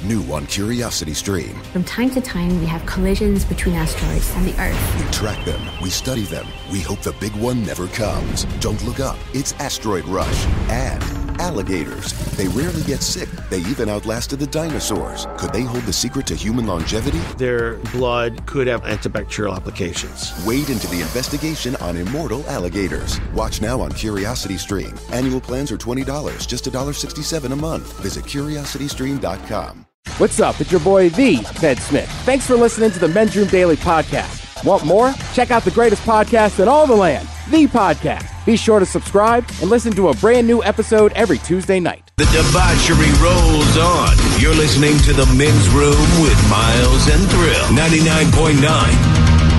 New on Curiosity Stream. From time to time, we have collisions between asteroids and the Earth. We track them, we study them, we hope the big one never comes. Don't look up, it's Asteroid Rush. And alligators. They rarely get sick. They even outlasted the dinosaurs. Could they hold the secret to human longevity? Their blood could have antibacterial applications. Wade into the investigation on immortal alligators. Watch now on Curiosity Stream. Annual plans are $20, just $1.67 a month. Visit curiositystream.com. What's up? It's your boy, The Ted Smith. Thanks for listening to the Men's Room Daily Podcast. Want more? Check out the greatest podcast in all the land, The Podcast. Be sure to subscribe and listen to a brand new episode every Tuesday night. The debauchery rolls on. You're listening to the Men's Room with Miles and Thrill. 99.9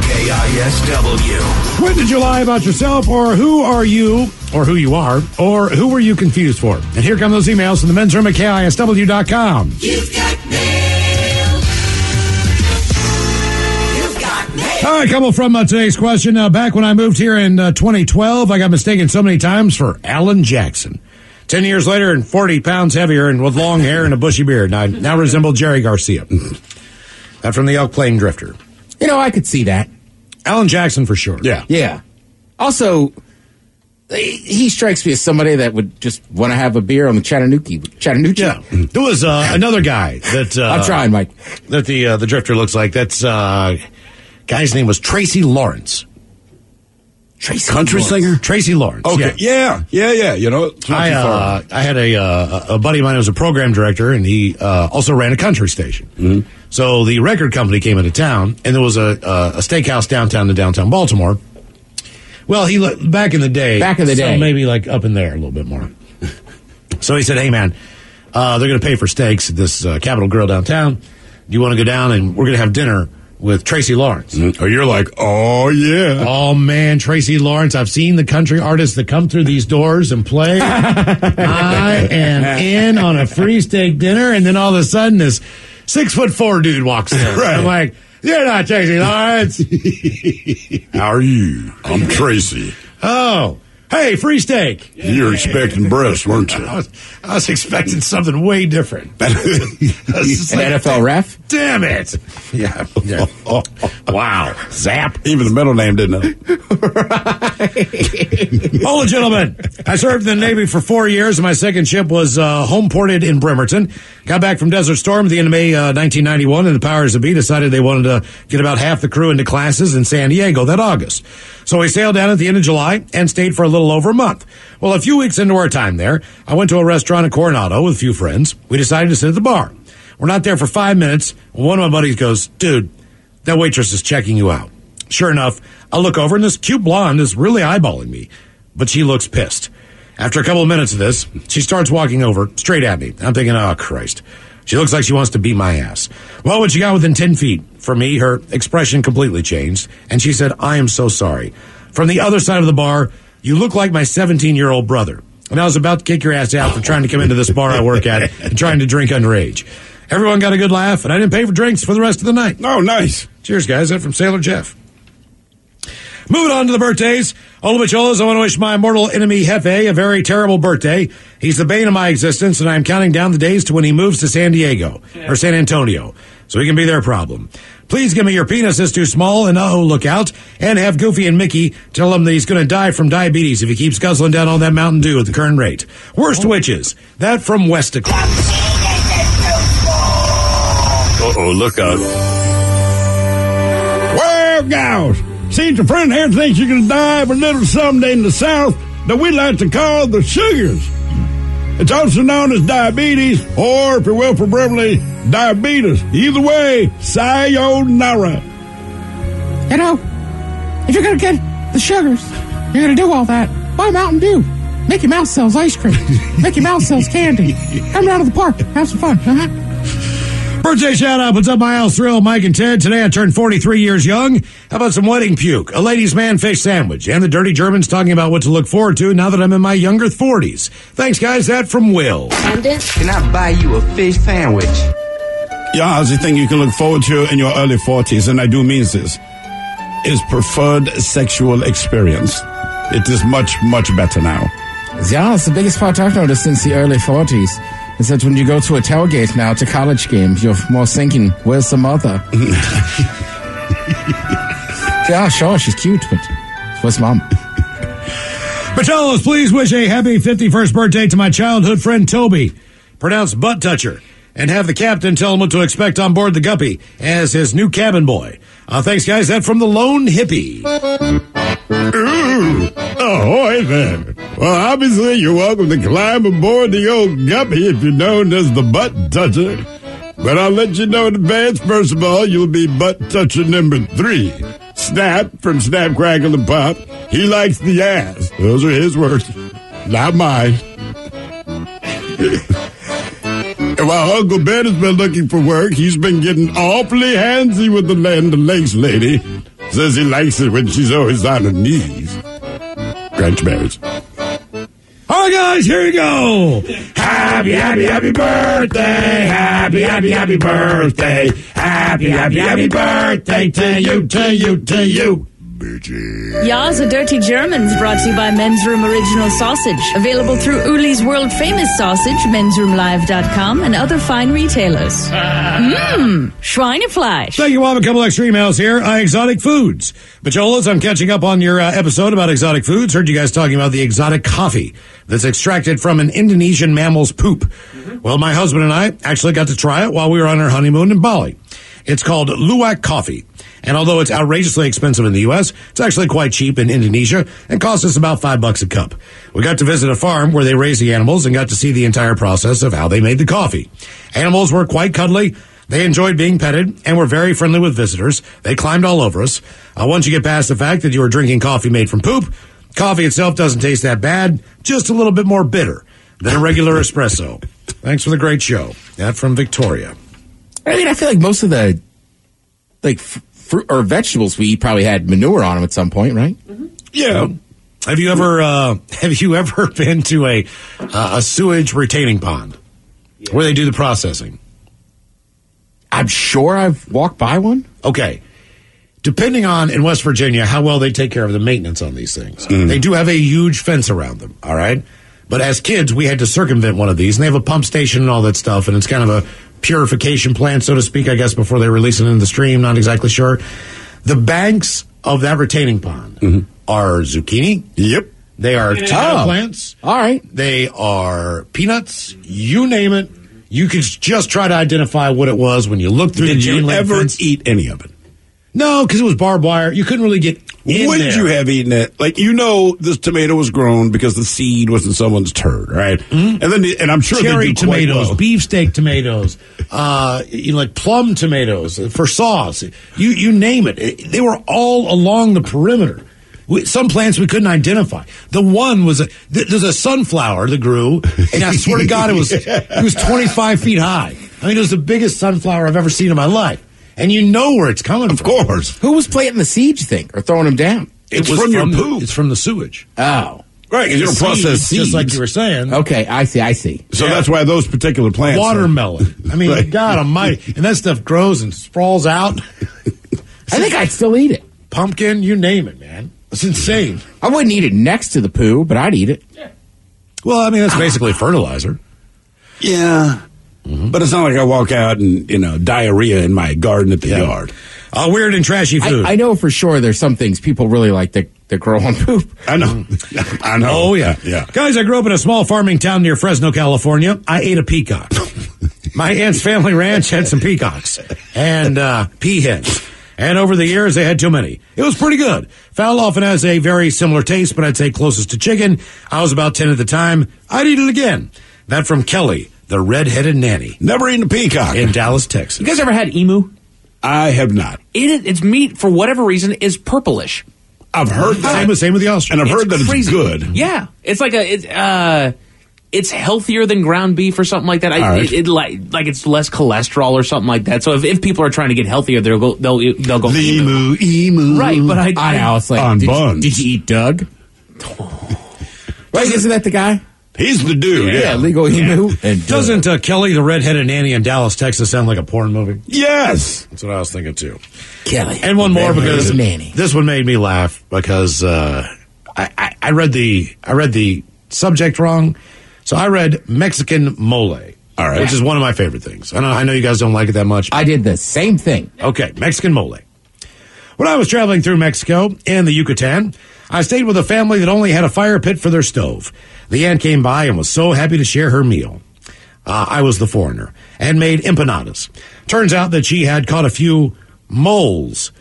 KISW. When did you lie about yourself, or who are you, or who you are, or who were you confused for? And here come those emails from the men's room at KISW.com. You've got mail. You've got mail. All right, a couple from today's question. Back when I moved here in 2012, I got mistaken so many times for Alan Jackson. 10 years later and 40 pounds heavier and with long hair and a bushy beard. And I now resemble Jerry Garcia. That from the Elk Plain Drifter. You know, I could see that. Alan Jackson for sure. Yeah. Also, he strikes me as somebody that would just want to have a beer on the Chattanooga. Yeah. There was another guy that... I'm trying, Mike. That the Drifter looks like. That's... guy's name was Tracy Lawrence. Country singer? Tracy Lawrence. Okay. Yeah. You know, it's not too far. I had a buddy of mine who was a program director, and he also ran a country station. Mm-hmm. So the record company came into town, and there was a steakhouse downtown in downtown Baltimore. Well, back in the day, so maybe like up in there a little bit more. So he said, "Hey man, they're going to pay for steaks at this Capitol Grill downtown. Do you want to go down and we're going to have dinner with Tracy Lawrence?" Mm-hmm. Oh, you're like, oh yeah. Oh man, Tracy Lawrence! I've seen the country artists that come through these doors and play. I am in on a free steak dinner, and then all of a sudden this 6'4" dude walks in. Right. I'm like, "You're not Tracy Lawrence." How are you? I'm Tracy. Oh, hey, free steak. You're expecting breasts, weren't you? I was expecting something way different. An NFL ref? Damn it. Yeah. Wow. Zap. Even the middle name didn't know. Hold it, gentlemen. I served in the Navy for 4 years, and my second ship was home ported in Bremerton. Got back from Desert Storm at the end of May 1991, and the powers that be decided they wanted to get about half the crew into classes in San Diego that August. So we sailed down at the end of July and stayed for a little over a month. Well, a few weeks into our time there, I went to a restaurant in Coronado with a few friends. We decided to sit at the bar. We're not there for 5 minutes. One of my buddies goes, "Dude, that waitress is checking you out." Sure enough, I look over and this cute blonde is really eyeballing me, but she looks pissed. After a couple of minutes of this, she starts walking over straight at me. I'm thinking, oh, Christ. She looks like she wants to beat my ass. Well, when she got within 10 feet, for me, her expression completely changed, and she said, "I am so sorry. From the other side of the bar, you look like my 17-year-old brother. And I was about to kick your ass out for trying to come into this bar I work at and trying to drink underage." Everyone got a good laugh, and I didn't pay for drinks for the rest of the night. Oh, nice. Cheers, guys. That from Sailor Jeff. Moving on to the birthdays. Hola, Bicholas. I want to wish my mortal enemy, Hefe, a very terrible birthday. He's the bane of my existence, and I'm counting down the days to when he moves to San Diego, or San Antonio, so he can be their problem. Please give me your penis is too small, and look out, and have Goofy and Mickey tell him that he's going to die from diabetes if he keeps guzzling down all that Mountain Dew at the current rate. Worst witches. That from Westica. Uh-oh, look out. Well, gals, since your friend here thinks you're going to die of a little someday in the South that we like to call the sugars. It's also known as diabetes, or, if you will, for brevity, diabetes. Either way, sayonara. You know, if you're going to get the sugars, you're going to do all that, buy Mountain Dew. Mickey Mouse sells ice cream. Mickey Mouse sells candy. Come down to the park. Have some fun. Birthday shout-out. What's up, Miles, Thrill, Mike, and Ted? Today I turned 43 years young. How about some wedding puke, a ladies' man fish sandwich, and the dirty Germans talking about what to look forward to now that I'm in my younger 40s. Thanks, guys. That from Will. Can I buy you a fish sandwich? Yeah, the thing you can look forward to in your early 40s, and I do mean this, is preferred sexual experience. It is much, much better now. Yeah, it's the biggest part I've noticed since the early 40s. It says when you go to a tailgate now, to college games, you're more thinking, where's the mother? Yeah, sure, she's cute, but where's mom? Patellos, please wish a happy 51st birthday to my childhood friend Toby, pronounced butt toucher, and have the captain tell him what to expect on board the Guppy as his new cabin boy. Thanks, guys. That from the Lone Hippie. Ooh. Ahoy there. Well, obviously, you're welcome to climb aboard the old Guppy if you're known as the butt toucher. But I'll let you know in advance, first of all, you'll be butt toucher number 3. Snap from Snap, Crackle, and Pop. He likes the ass. Those are his words, not mine. And while Uncle Ben has been looking for work, he's been getting awfully handsy with the Land O'Lakes lady. Says he likes it when she's always on her knees. Crunch berries. All right, guys, here you go. Happy, happy, happy birthday. Happy, happy, happy birthday. Happy, happy, happy birthday to you, to you, to you. Ya's a Dirty Germans brought to you by Men's Room Original Sausage. Available through Uli's world famous sausage, mensroomlive.com, and other fine retailers. Schweinefleisch. Thank you. We'll have a couple extra emails here. Exotic foods. Bacholas, I'm catching up on your episode about exotic foods. Heard you guys talking about the exotic coffee that's extracted from an Indonesian mammal's poop. Well, my husband and I actually got to try it while we were on our honeymoon in Bali. It's called luwak coffee. And although it's outrageously expensive in the U.S., it's actually quite cheap in Indonesia and costs us about $5 a cup. We got to visit a farm where they raise the animals and got to see the entire process of how they made the coffee. Animals were quite cuddly. They enjoyed being petted and were very friendly with visitors. They climbed all over us. Once you get past the fact that you were drinking coffee made from poop, coffee itself doesn't taste that bad, just a little bit more bitter than a regular espresso. Thanks for the great show. That from Victoria. I mean, I feel like most of the, fruit or vegetables we eat probably had manure on them at some point, right? Mm-hmm. Yeah. Have you ever been to a sewage retaining pond where they do the processing? I'm sure I've walked by one. Okay. Depending on, in West Virginia, how well they take care of the maintenance on these things. They do have a huge fence around them, all right? But as kids, we had to circumvent one of these, and they have a pump station and all that stuff, and it's kind of a purification plant, so to speak, I guess, before they release it into the stream. Not exactly sure. The banks of that retaining pond are zucchini. Yep. They are tomato plants. All right. They are peanuts. You name it. You could just try to identify what it was when you look through the chain link fence. Did you ever eat any of it? No, because it was barbed wire. You couldn't really get in Would there. you have eaten it? Like, this tomato was grown because the seed was in someone's turd, right? Mm-hmm. And I'm sure cherry they do quite tomatoes, well. beefsteak tomatoes, like plum tomatoes for sauce. You name it. They were all along the perimeter. Some plants we couldn't identify. The one was there's a sunflower that grew, and I swear to God, it was 25 feet high. I mean, it was the biggest sunflower I've ever seen in my life. And you know where it's coming from. Of course. Who was planting the seeds, you think, or throwing them down? It's from your poop. It's from the sewage. Oh. Right, because you don't process seeds. Just like you were saying. Okay, I see. So that's why those particular plants. Watermelon. I mean, Right. God almighty. And that stuff grows and sprawls out. I think I'd still eat it. Pumpkin, you name it, man. It's insane. I wouldn't eat it next to the poo, but I'd eat it. Yeah. Well, I mean, that's basically fertilizer. Yeah. Mm-hmm. But it's not like I walk out and, diarrhea in my garden at the yard. Weird and trashy food. I know for sure there's some things people really like that grow on poop. I know. I know. Oh, yeah. Guys, I grew up in a small farming town near Fresno, California. I ate a peacock. My aunt's family ranch had some peacocks and peahens. And over the years, they had too many. It was pretty good. Fowl often has a very similar taste, but I'd say closest to chicken. I was about 10 at the time. I'd eat it again. That from Kelly, the red-headed nanny. Never eaten a peacock. In Dallas, Texas. You guys ever had emu? I have not. Its meat, for whatever reason, is purplish. I've heard that. Same with the ostrich. And I've heard that crazy. It's good. Yeah. It's like it's healthier than ground beef or something like that. Right. Like it's less cholesterol or something like that. So if people are trying to get healthier, they'll go the emu. Right, but I know. It's like, on buns. Did you eat Doug? Right, isn't that the guy? He's the dude. Yeah, legal emu. And doesn't Kelly, the red-headed nanny in Dallas, Texas, sound like a porn movie? Yes. That's what I was thinking, too. Kelly. And one more, because nanny. This one made me laugh because I read the subject wrong. So I read Mexican mole. All right. Which is one of my favorite things. I know you guys don't like it that much. I did the same thing. Okay, Mexican mole. When I was traveling through Mexico in the Yucatan, I stayed with a family that only had a fire pit for their stove. The aunt came by and was so happy to share her meal. I was the foreigner and made empanadas. Turns out that she had caught a few moles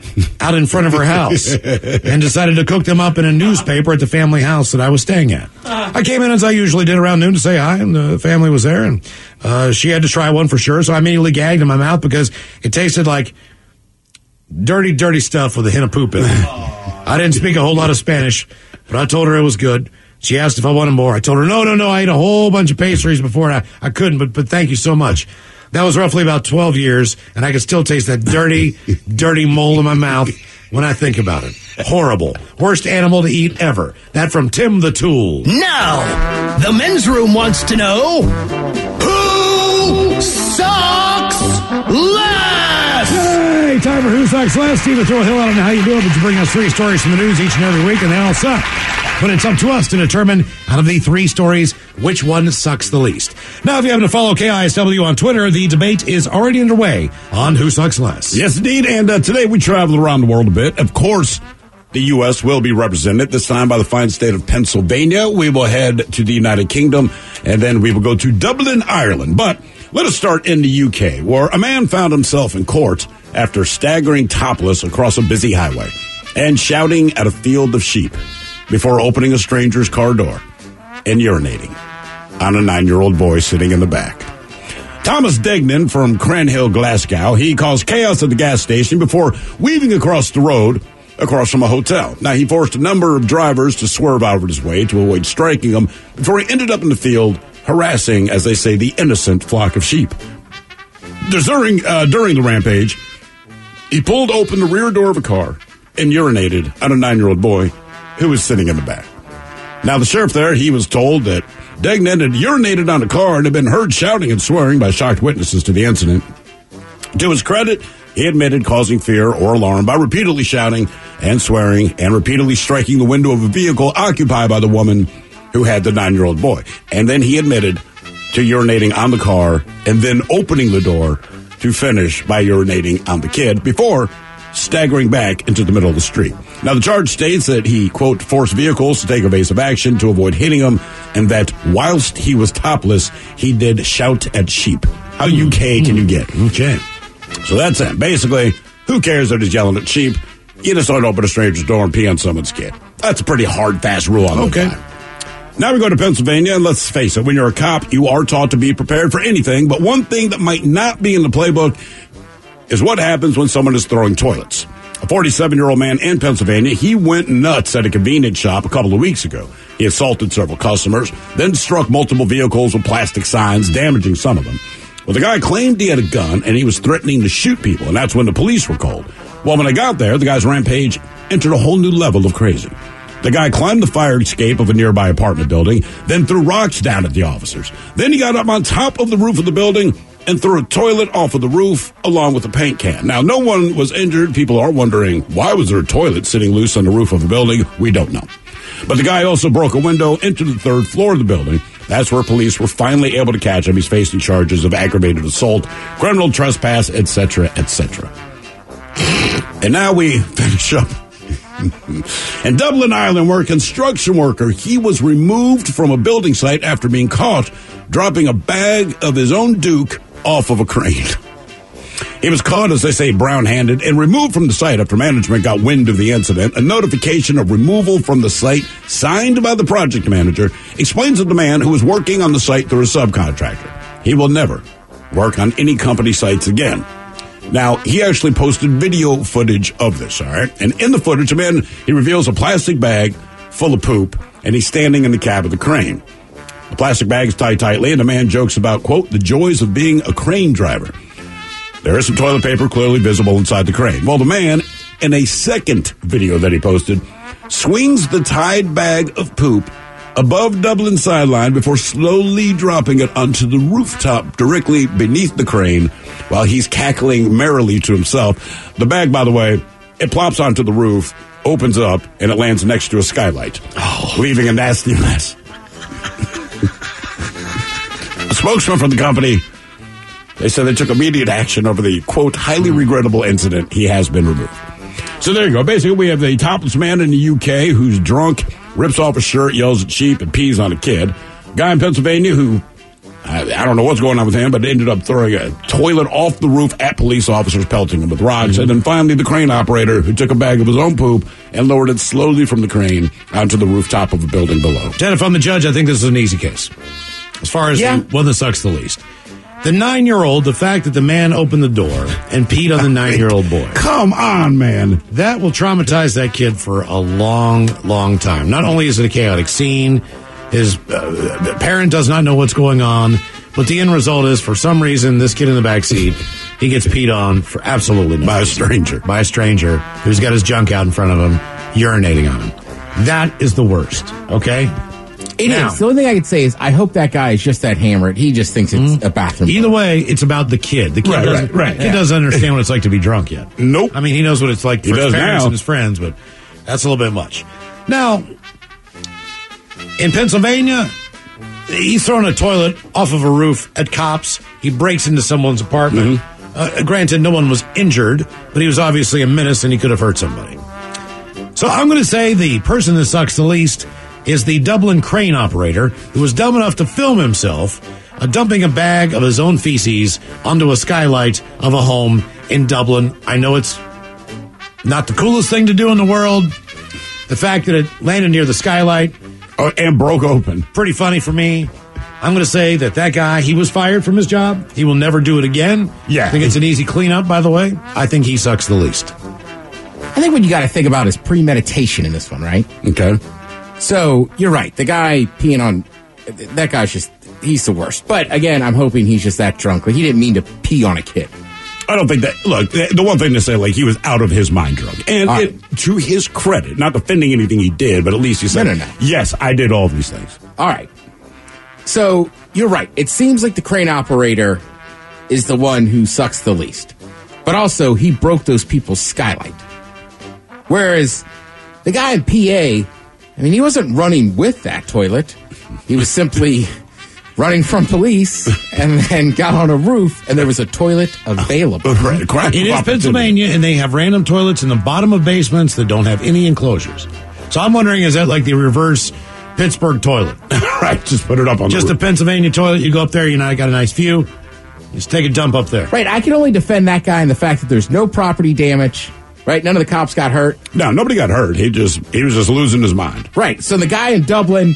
out in front of her house and decided to cook them up in a newspaper at the family house that I was staying at. I came in as I usually did around noon to say hi, and the family was there, and she had to try one for sure, so I immediately gagged in my mouth because it tasted like dirty stuff with a hint of poop in it. I didn't speak a whole lot of Spanish, but I told her it was good. She asked if I wanted more. I told her, no, I ate a whole bunch of pastries before, and I couldn't, but thank you so much. That was roughly about 12 years, and I can still taste that dirty mole in my mouth when I think about it. Horrible. Worst animal to eat ever. That from Tim the Tool. Now, the men's room wants to know, who sucks less? Hey, time for Who Sucks Less. Steve will throw a hill out on how you do it, but you bring us 3 stories from the news each and every week, and they all suck. But it's up to us to determine, out of the 3 stories, which one sucks the least. Now, if you happen to follow KISW on Twitter, the debate is already underway on Who Sucks Less. Yes, indeed. And today we travel around the world a bit. Of course, the U.S. will be represented, this time by the fine state of Pennsylvania. We will head to the United Kingdom, and then we will go to Dublin, Ireland. But let us start in the U.K., where a man found himself in court after staggering topless across a busy highway and shouting at a field of sheep before opening a stranger's car door and urinating on a 9-year-old boy sitting in the back. Thomas Degnan from Cranhill, Glasgow, he caused chaos at the gas station before weaving across the road across from a hotel. Now, he forced a number of drivers to swerve out of his way to avoid striking them before he ended up in the field harassing, as they say, the innocent flock of sheep. During the rampage, he pulled open the rear door of a car and urinated on a 9-year-old boy who was sitting in the back. Now, the sheriff there, he was told that Degnan had urinated on a car and had been heard shouting and swearing by shocked witnesses to the incident. To his credit, he admitted causing fear or alarm by repeatedly shouting and swearing and repeatedly striking the window of a vehicle occupied by the woman who had the 9-year-old boy. And then he admitted to urinating on the car and then opening the door to finish by urinating on the kid before staggering back into the middle of the street. Now, the charge states that he, quote, forced vehicles to take evasive action to avoid hitting him, and that whilst he was topless, he did shout at sheep. How UK can you get? Okay. So that's it. Basically, who cares that he's yelling at sheep? You just don't open a stranger's door and pee on someone's kid. That's a pretty hard, fast rule on the time. Now we go to Pennsylvania, and let's face it, when you're a cop, you are taught to be prepared for anything, but one thing that might not be in the playbook is what happens when someone is throwing toilets. A 47-year-old man in Pennsylvania, he went nuts at a convenience shop a couple of weeks ago. He assaulted several customers, then struck multiple vehicles with plastic signs, damaging some of them. Well, the guy claimed he had a gun, and he was threatening to shoot people, and that's when the police were called. Well, when they got there, the guy's rampage entered a whole new level of crazy. The guy climbed the fire escape of a nearby apartment building, then threw rocks down at the officers. Then he got up on top of the roof of the building and threw a toilet off of the roof along with a paint can. Now, no one was injured. People are wondering, why was there a toilet sitting loose on the roof of a building? We don't know. But the guy also broke a window into the 3rd floor of the building. That's where police were finally able to catch him. He's facing charges of aggravated assault, criminal trespass, etc., etc. And now we finish up in Dublin, Ireland, where a construction worker, he was removed from a building site after being caught dropping a bag of his own Duke off of a crane. He was caught, as they say, brown-handed and removed from the site after management got wind of the incident. A notification of removal from the site signed by the project manager explains that the man who was working on the site through a subcontractor. He will never work on any company sites again. Now, he actually posted video footage of this, all right? And in the footage, a man, he reveals a plastic bag full of poop, and he's standing in the cab of the crane. The plastic bag is tied tightly, and the man jokes about, quote, the joys of being a crane driver. There is some toilet paper clearly visible inside the crane. Well, the man, in a second video that he posted, swings the tied bag of poop above Dublin's sideline before slowly dropping it onto the rooftop directly beneath the crane while he's cackling merrily to himself. The bag, by the way, it plops onto the roof, opens up, and it lands next to a skylight, leaving a nasty mess. spokesman for the company, they said they took immediate action over the, quote, highly regrettable incident. He has been removed. So there you go. Basically, we have the topless man in the UK who's drunk, rips off a shirt, yells at sheep, and pees on a kid. Guy in Pennsylvania who, I don't know what's going on with him, but ended up throwing a toilet off the roof at police officers, pelting them with rocks. And then finally, the crane operator who took a bag of his own poop and lowered it slowly from the crane onto the rooftop of a building below. Jen, if I'm the judge, I think this is an easy case. As far as the one that sucks the least. The 9-year-old, the fact that the man opened the door and peed on the 9-year-old boy. Come on, man. That will traumatize that kid for a long, long time. Not only is it a chaotic scene, his parent does not know what's going on, but the end result is, for some reason, this kid in the backseat, he gets peed on for absolutely nothing. By a stranger. By a stranger who's got his junk out in front of him, urinating on him. That is the worst, okay? It is. The only thing I could say is I hope that guy is just that hammered. He just thinks it's a bathroom. Either way, it's about the kid. The kid doesn't understand what it's like to be drunk yet. Nope. I mean, he knows what it's like for his parents and his friends, but that's a little bit much. Now, in Pennsylvania, he's throwing a toilet off of a roof at cops. He breaks into someone's apartment. Granted, no one was injured, but he was obviously a menace and he could have hurt somebody. So I'm going to say the person that sucks the least is the Dublin crane operator who was dumb enough to film himself dumping a bag of his own feces onto a skylight of a home in Dublin. I know it's not the coolest thing to do in the world. The fact that it landed near the skylight and broke open. Pretty funny for me. I'm going to say that guy, he was fired from his job. He will never do it again. Yeah. I think it's an easy cleanup, by the way. I think he sucks the least. I think what you got to think about is premeditation in this one, right? Okay. So, you're right. The guy peeing on... That guy's just... He's the worst. But, again, I'm hoping he's just that drunk. Like, he didn't mean to pee on a kid. I don't think that... Look, the one thing to say, like, he was out of his mind drunk. And to his credit, not defending anything he did, but at least he said, No. yes, I did all these things. All right. So, you're right. It seems like the crane operator is the one who sucks the least. But also, he broke those people's skylight. Whereas, the guy in PA... I mean, he wasn't running with that toilet. He was simply running from police and then got on a roof, and there was a toilet available. It is Pennsylvania, and they have random toilets in the bottom of basements that don't have any enclosures. So I'm wondering, is that like the reverse Pittsburgh toilet? Right, just put it up on just the roof. A Pennsylvania toilet. You go up there, got a nice view. Just take a dump up there. Right, I can only defend that guy in the fact that there's no property damage. Right, none of the cops got hurt. No, nobody got hurt. He was just losing his mind. Right, so the guy in Dublin,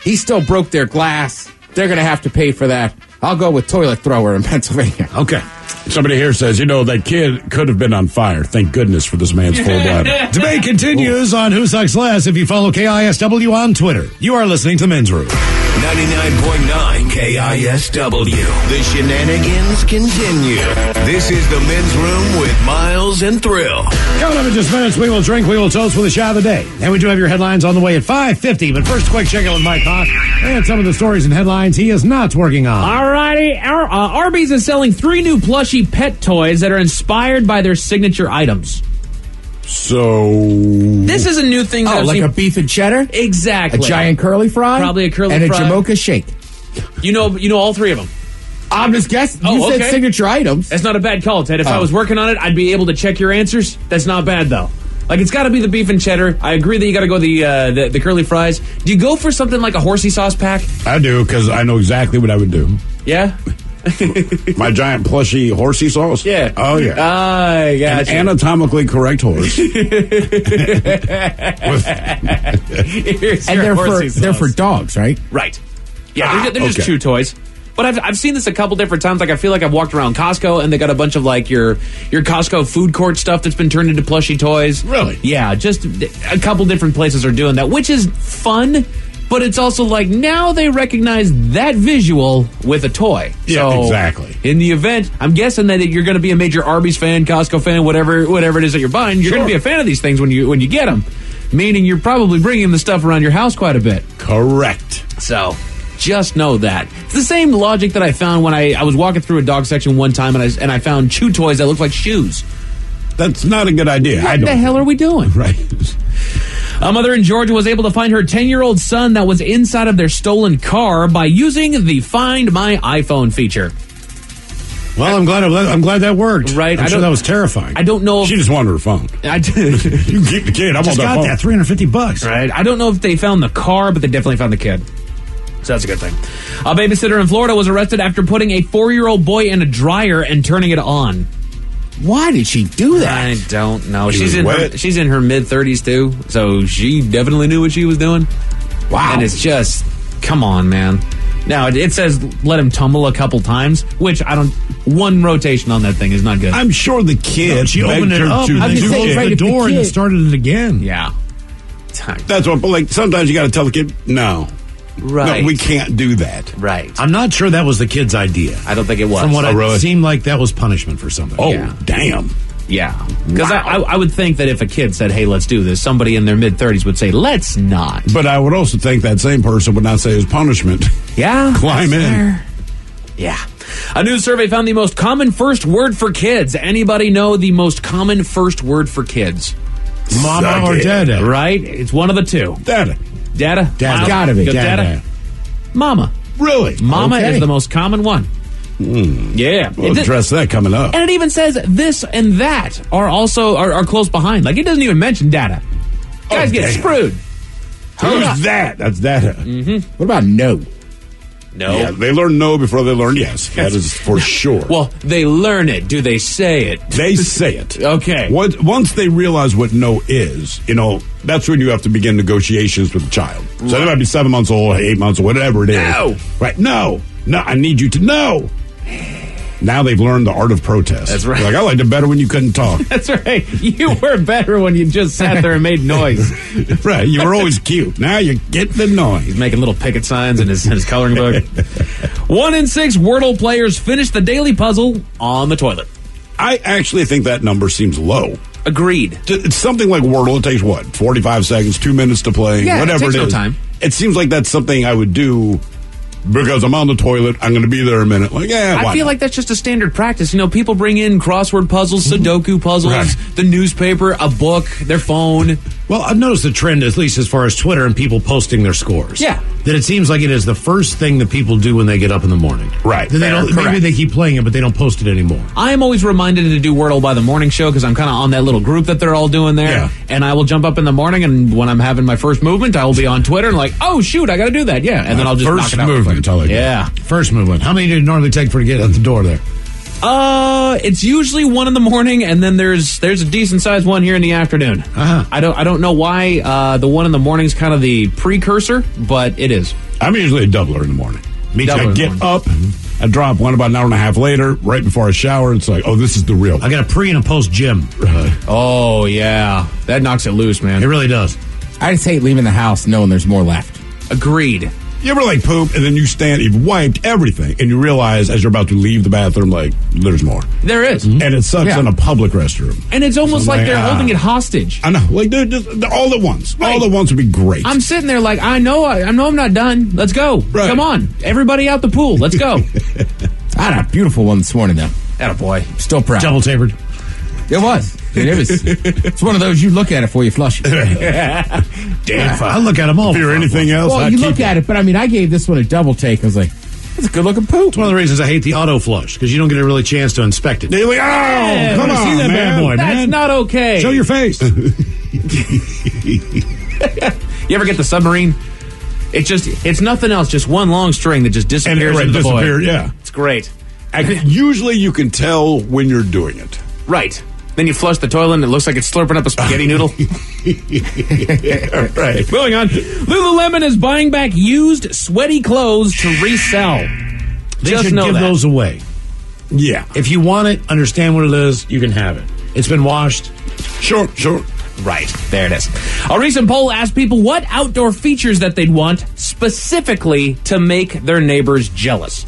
he still broke their glass. They're going to have to pay for that. I'll go with toilet thrower in Pennsylvania. Okay. Somebody here says, that kid could have been on fire. Thank goodness for this man's full bladder. Debate continues on Who Sucks Less if you follow KISW on Twitter. You are listening to Men's Room. 99.9 KISW. The shenanigans continue. This is the Men's Room with Miles and Thrill. Coming up in just minutes, we will drink, we will toast with a shot of the day. And we do have your headlines on the way at 5:50. But first, a quick check-in with Mike Hawk and some of the stories and headlines he is not working on. All righty. Arby's is selling 3 new plushy pet toys that are inspired by their signature items. So this is a new thing. That like a beef and cheddar? Exactly. A giant curly fry? Probably a curly fry. fry. And a Jamocha shake. You know all 3 of them. I'm just guessing. You said signature items. That's not a bad call, Ted. If I was working on it, I'd be able to check your answers. That's not bad, though. Like, it's got to be the beef and cheddar. I agree that you got to go the curly fries. Do you go for something like a horsey sauce pack? I do, because I know exactly what I would do. Yeah? My giant plushy horsey sauce? Yeah. Oh, yeah. I got An anatomically correct horse. And they're for dogs, right? Right. Yeah, they're just chew toys. But I've seen this a couple different times. Like, I feel like I've walked around Costco, and they got a bunch of, like, your Costco food court stuff that's been turned into plushy toys. Really? Yeah, just a couple different places are doing that, which is fun. But it's also like, now they recognize that visual with a toy. Yeah, so exactly. In the event, I'm guessing that you're going to be a major Arby's fan, Costco fan, whatever it is that you're buying. You're going to be a fan of these things when you get them. Meaning you're probably bringing the stuff around your house quite a bit. Correct. So just know that. It's the same logic that I found when I was walking through a dog section one time and I found chew toys that looked like shoes. That's not a good idea. What the hell are we doing? Right. A mother in Georgia was able to find her 10-year-old son that was inside of their stolen car by using the Find My iPhone feature. Well, I'm glad that worked. Right. I'm sure that was terrifying. I don't know if... She just wanted her phone. You can keep the kid. I just got that $350. Right. I don't know if they found the car, but they definitely found the kid. So that's a good thing. A babysitter in Florida was arrested after putting a 4-year-old boy in a dryer and turning it on. Why did she do that? I don't know. He She's in her mid-30s, too, so she definitely knew what she was doing. Wow. And it's just, come on, man. Now, it says let him tumble a couple times, which one rotation on that thing is not good. I'm sure the kid. She opened it up and then closed the door and then started it again. Yeah. That's what, like, sometimes you got to tell the kid, no. Right. No, we can't do that. Right. I'm not sure that was the kid's idea. I don't think it was. From what it seemed like that was punishment for something. Oh, Yeah. damn. Yeah. Because I would think that if a kid said, hey, let's do this, somebody in their mid-30s would say, let's not. But I would also think that same person would not say as punishment. Yeah. Climb in. Fair. Yeah. A new survey found the most common first word for kids. Anybody know the most common first word for kids? Mama or dada? Right? It's one of the two. Dada. Dada? Dada. Gotta be. Go Dada. Mama. Really? Mama Okay. is the most common one. Yeah. We'll address that coming up. And it even says this and that are close behind. Like, it doesn't even mention data. Guys get damn. screwed. Who's that? That's dada. What about no? No. Yeah, they learn no before they learn yes. That is for sure. Well, they learn it. Do they say it? They say it. Okay. Once they realize what no is, that's when you have to begin negotiations with the child. So they might be 7 months old, 8 months old, whatever it is. No. Right. No, I need you to know. Now they've learned the art of protest. That's right. Like, I liked it better when you couldn't talk. That's right. You were better when you just sat there and made noise. Right. You were always cute. Now you get the noise. He's making little picket signs in his coloring book. 1 in 6 Wordle players finish the daily puzzle on the toilet. I actually think that number seems low. Agreed. It's something like Wordle. It takes, 45 seconds, 2 minutes to play, Yeah, whatever it takes it no is. time. It seems like that's something I would do because I'm on the toilet. I'm going to be there a minute. Like, I feel like that's just a standard practice. People bring in crossword puzzles, Sudoku puzzles, Right. the newspaper, a book, their phone. Well, I've noticed the trend, at least as far as Twitter and people posting their scores. Yeah. That it seems like it is the first thing that people do when they get up in the morning. Right. Then maybe Correct. they keep playing it, but they don't post it anymore. I am always reminded to do Wordle by the morning show because I'm kind of on that little group that they're all doing there. Yeah. And I will jump up in the morning, and when I'm having my first movement, I will be on Twitter and like, oh, shoot, I got to do that. Yeah. And then I'll just First knock it out. movement, I like that. Yeah. First movement. How many do you normally take for to get at the door there? It's usually 1 in the morning, and then there's a decent sized one here in the afternoon. Uh-huh. I don't know why the 1 in the morning is kind of the precursor, but it is. I'm usually a doubler in the morning. Me too. I get up, I drop one about an hour and a half later, right before I shower. It's like, oh, this is the real one. I got a pre and a post gym. Oh yeah, that knocks it loose, man. It really does. I just hate leaving the house knowing there's more left. Agreed. You ever poop and then you stand, you've wiped everything, and you realize as you're about to leave the bathroom, there's more. There is. And it sucks in a public restroom. And it's almost So like they're ah. holding it hostage. I know, they're all at once. Right. All at once would be great. I'm sitting there like, I know I'm not done. Let's go. Right. Come on. Everybody out the pool. Let's go. I had a beautiful one this morning, though. Attaboy. Still proud. Double tapered. It was. It's one of those you look at it before you flush it. Damn, I look at them all. If you're anything else, Well, I'd you keep look at it, but I gave this one a double take. I was like, that's a good looking poop. It's one of the reasons I hate the auto flush, because you don't get a really chance to inspect it. They're like, oh, come on, see that man. bad boy, That's man. not okay. Show your face. You ever get the submarine? It's nothing else, just one long string that just disappears into the void. Yeah. It's great. Usually you can tell when you're doing it. Right. Then you flush the toilet and it looks like it's slurping up a spaghetti noodle. Right. Moving on. Lululemon is buying back used sweaty clothes to resell. They Just should know give that. those away. Yeah. If you want it, understand what it is, you can have it. It's been washed. Sure. Right. There it is. A recent poll asked people what outdoor features that they'd want specifically to make their neighbors jealous.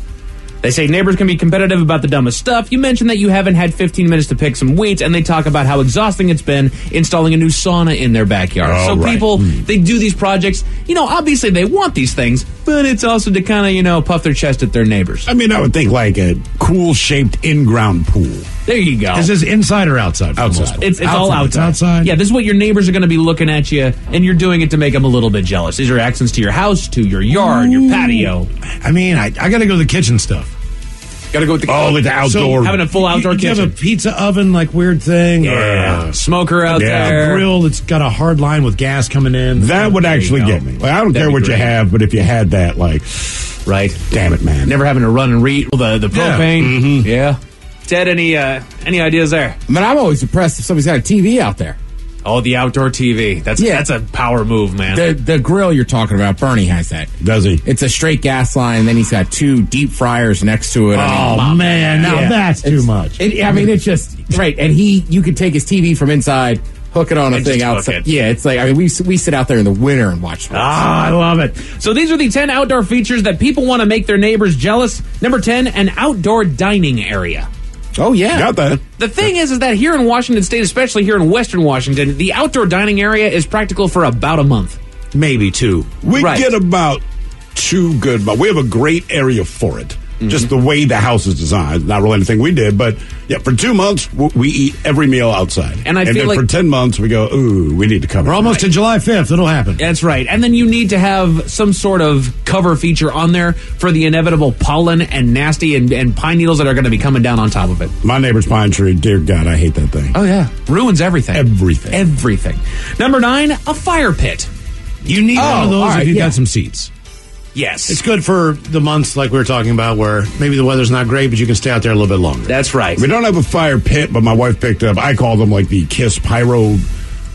They say neighbors can be competitive about the dumbest stuff. You mentioned that you haven't had 15 minutes to pick some weeds, and they talk about how exhausting it's been installing a new sauna in their backyard. Oh, so right. people, they do these projects. Obviously they want these things, but it's also to kind of, puff their chest at their neighbors. I mean, I would think like a cool-shaped in-ground pool. There you go. Is this inside or outside? Outside. It's all outside. It's outside. Yeah, this is what your neighbors are going to be looking at you, and you're doing it to make them a little bit jealous. These are accents to your house, to your yard, your patio. I mean, I got to go to the kitchen stuff. Got to go with the the outdoor. So having a full outdoor kitchen. You have a pizza oven, like weird thing. Yeah. Smoker out there. A grill that's got a hard line with gas coming in. That would actually get me. Like, I don't care what you have, but if you had that, like, right? Damn it, man. Never having to run and read the propane. Yeah. Ted, any ideas there? I mean, I'm always impressed if somebody's got a TV out there. Oh, the outdoor TV. That's a power move, man. The grill you're talking about, Bernie has that. Does he? It's a straight gas line, and then he's got 2 deep fryers next to it. Oh, man. Now that's too much. It's just, right. And you could take his TV from inside, hook it on a thing outside. Yeah, it's like, I mean, we sit out there in the winter and watch sports. I love it. So these are the 10 outdoor features that people want to make their neighbors jealous. Number 10, an outdoor dining area. Oh, yeah. Got that. The thing is that here in Washington State, especially here in Western Washington, the outdoor dining area is practical for about a month. Maybe 2. We get about 2 good, but we have a great area for it. Just the way the house is designed. Not really anything we did, but yeah, for 2 months, we eat every meal outside. And I feel then like for 10 months, we go, ooh, we need to cover. We're almost to July 5th. It'll happen. That's right. And then you need to have some sort of cover feature on there for the inevitable pollen and nasty and pine needles that are going to be coming down on top of it. My neighbor's pine tree, dear God, I hate that thing. Oh, yeah. Ruins everything. Everything. Number 9, a fire pit. You need one of those if you've got some seats. Yes. It's good for the months like we were talking about where maybe the weather's not great, but you can stay out there a little bit longer. That's right. We don't have a fire pit, but my wife picked up, I call them like the KISS pyro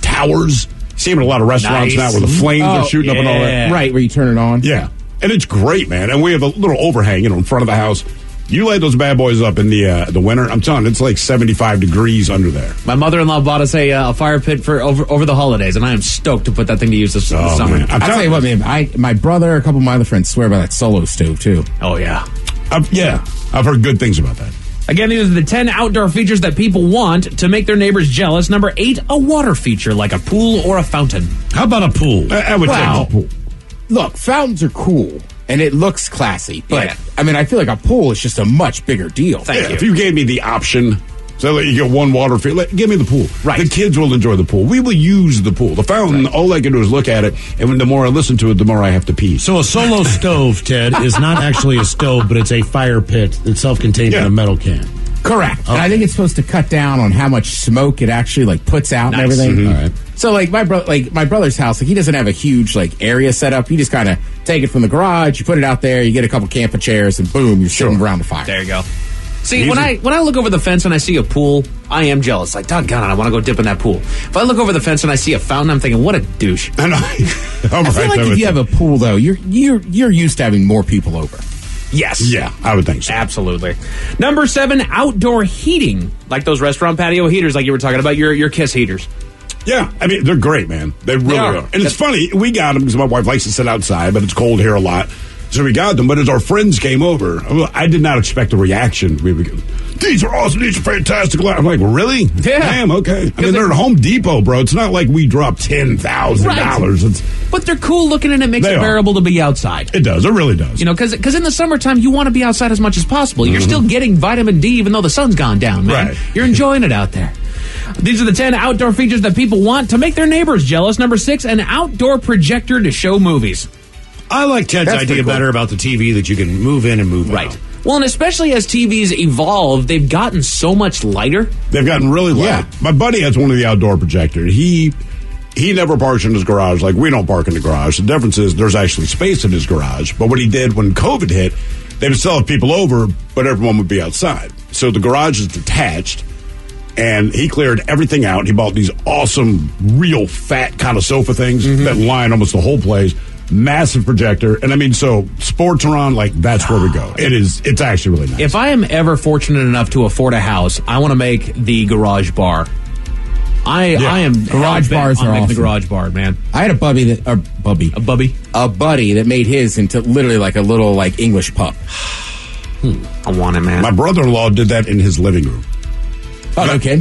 towers. See them in a lot of restaurants now where the flames are shooting up and all that. Right, where you turn it on. Yeah. And it's great, man. And we have a little overhang, in front of the house. You light those bad boys up in the winter, I'm telling you, it's like 75 degrees under there. My mother-in-law bought us a fire pit for over the holidays, and I am stoked to put that thing to use this summer. Man. I'll tell you what, man. My brother, a couple of my other friends swear by that Solo stove, too. Oh, yeah. I've heard good things about that. Again, these are the 10 outdoor features that people want to make their neighbors jealous. Number 8, a water feature like a pool or a fountain. How about a pool? I would take a pool. Look, fountains are cool. And it looks classy. But, I mean, I feel like a pool is just a much bigger deal. Thank you. If you gave me the option, so you get one water field, give me the pool. Right. The kids will enjoy the pool. We will use the pool. The fountain, all I can do is look at it, and the more I listen to it, the more I have to pee. So a Solo stove, Ted, is not actually a stove, but it's a fire pit that's self-contained in a metal can. Correct. Okay. And I think it's supposed to cut down on how much smoke it actually puts out and everything. Mm-hmm. All right. So my brother's house, he doesn't have a huge area set up. You just kind of take it from the garage, you put it out there, you get a couple camping chairs, and boom, you're sitting around the fire. There you go. See, when I look over the fence and I see a pool, I am jealous. Like, doggone it, I want to go dip in that pool. If I look over the fence and I see a fountain, I'm thinking, what a douche. I know. I feel like if you have a pool, though, you're used to having more people over. Yes. Yeah, I would think so. Absolutely. Number 7, outdoor heating. Like those restaurant patio heaters like you were talking about, your KISS heaters. Yeah, I mean, they're great, man. They really are. And it's funny, we got them because my wife likes to sit outside, but it's cold here a lot. So we got them, but as our friends came over, I did not expect a reaction. We would go, these are awesome, these are fantastic. I'm like, really? Yeah. Damn, okay. I mean, they're at Home Depot, bro. It's not like we dropped $10,000. But they're cool looking and it makes it bearable to be outside. It does. It really does. Because in the summertime, you want to be outside as much as possible. You're still getting vitamin D even though the sun's gone down, man. Right. You're enjoying it out there. These are the 10 outdoor features that people want to make their neighbors jealous. Number 6, an outdoor projector to show movies. I like Ted's idea better about the TV that you can move in and move out. Well, and especially as TVs evolve, they've gotten so much lighter. They've gotten really light. Yeah. My buddy has one of the outdoor projectors. He never parks in his garage like we don't park in the garage. The difference is there's actually space in his garage. But what he did when COVID hit, they would still have people over, but everyone would be outside. So the garage is detached. And he cleared everything out. He bought these awesome, real fat kind of sofa things that line almost the whole place. Massive projector. And I mean, so sports are on, that's where we go. It's actually really nice. If I am ever fortunate enough to afford a house, I want to make the garage bar. I am garage bars are awesome. The garage bar, man. I had a buddy that made his into literally like a little English pup. I want it, man. My brother-in-law did that in his living room. Oh, okay.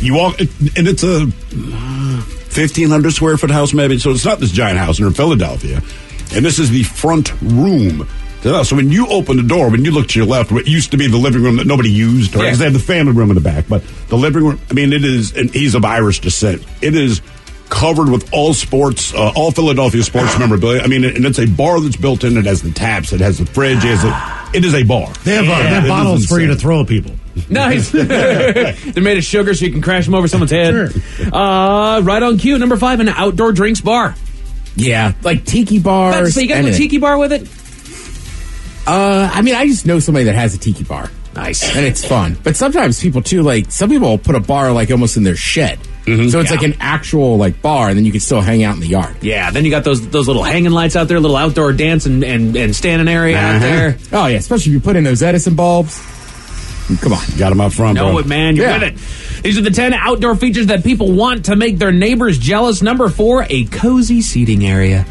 You walk, and it's a 1,500 square foot house, maybe. So it's not this giant house in Philadelphia. And this is the front room So when you open the door, when you look to your left, what used to be the living room that nobody used, or because they had the family room in the back, but the living room, I mean, it is, and he's of Irish descent. It is covered with all sports, all Philadelphia sports memorabilia. I mean, and it's a bar that's built in. It has the taps. It has the fridge. It is a bar. They have bottles for you to throw at people. Nice. They're made of sugar so you can crash them over someone's head. Sure. Right on cue. Number 5, an outdoor drinks bar. Yeah, like tiki bars. So you got a tiki bar with it? I mean, I just know somebody that has a tiki bar. Nice. And it's fun. But sometimes people, too, like, some people will put a bar, like, almost in their shed. Mm-hmm. So it's like an actual, like, bar, and then you can still hang out in the yard. Yeah, then you got those little hanging lights out there, little outdoor dance and standing area out there. Oh, yeah, especially if you put in those Edison bulbs. Come on. Got them up front, know bro. It, man. You're with it. These are the 10 outdoor features that people want to make their neighbors jealous. Number 4, a cozy seating area.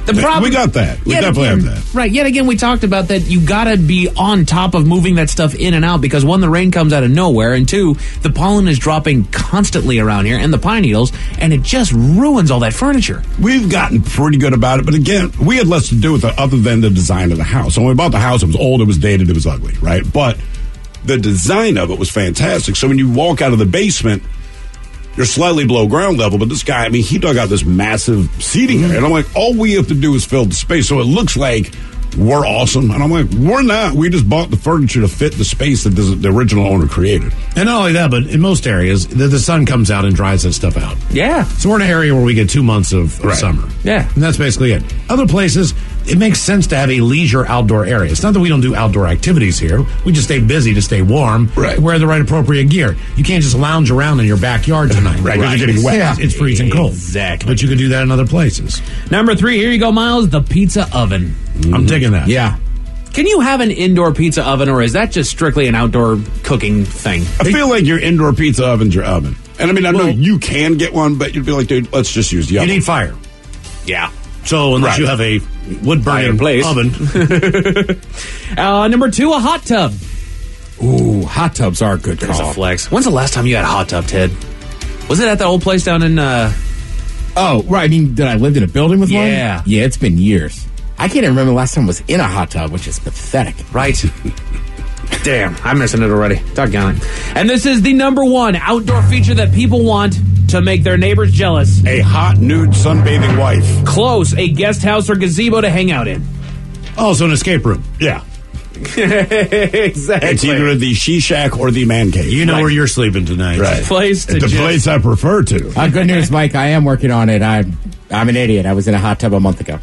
We got that. We definitely have that. Right. Yet again, we talked about that. You got to be on top of moving that stuff in and out because 1, the rain comes out of nowhere, and 2, the pollen is dropping constantly around here and the pine needles, and it just ruins all that furniture. We've gotten pretty good about it, but again, we had less to do with it other than the design of the house. So when we bought the house, it was old, it was dated, it was ugly, right? But the design of it was fantastic. So when you walk out of the basement, you're slightly below ground level, but this guy, I mean, he dug out this massive seating area. And I'm like, all we have to do is fill the space. So it looks like we're awesome. And I'm like, we're not. We just bought the furniture to fit the space that the original owner created. And not only that, but in most areas, the sun comes out and dries that stuff out. Yeah. So we're in an area where we get 2 months of summer. Yeah. And that's basically it. Other places, it makes sense to have a leisure outdoor area. It's not that we don't do outdoor activities here. We just stay busy to stay warm. Right. Wear the right appropriate gear. You can't just lounge around in your backyard tonight. Right, because you're getting wet. Yeah. It's freezing cold. Exactly. But you can do that in other places. Number 3, here you go, Miles, the pizza oven. I'm digging that. Yeah. Can you have an indoor pizza oven, or is that just strictly an outdoor cooking thing? I feel like your indoor pizza oven's your oven. And I mean, I know you can get one, but you'd be like, dude, let's just use the oven. You need fire. Yeah. So unless you have a wood-burning oven. Number 2, a hot tub. Ooh, hot tubs are a good call. There's a flex. When's the last time you had a hot tub, Ted? Was it at that old place down in... Oh, right. I mean, did I live in a building with one? Yeah. Yeah, it's been years. I can't even remember the last time I was in a hot tub, which is pathetic. Right. Damn, I'm missing it already. Doggone it. And this is the number 1 outdoor feature that people want to make their neighbors jealous. A hot, nude, sunbathing wife. Close, a guest house or gazebo to hang out in. Also an escape room. Yeah. Exactly. It's either the she shack or the man cave. You know where you're sleeping tonight. Right. Place to it's the place I prefer to. Good news, Mike. I am working on it. I'm an idiot. I was in a hot tub a month ago.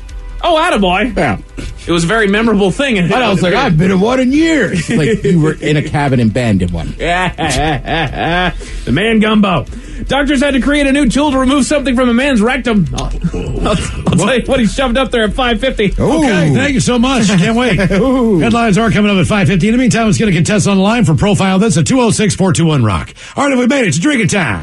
Oh, attaboy. Yeah. It was a very memorable thing. But I was like, I've been in one in years. Like you were in a cabin in Bend in one. The man gumbo. Doctors had to create a new tool to remove something from a man's rectum. I'll tell you what he shoved up there at 5:50. Okay, thank you so much. Can't wait. Headlines are coming up at 5:50. In the meantime, let's get a contestant on the line for Profile This at 206-421-ROCK. All right, have we made it to drinking time?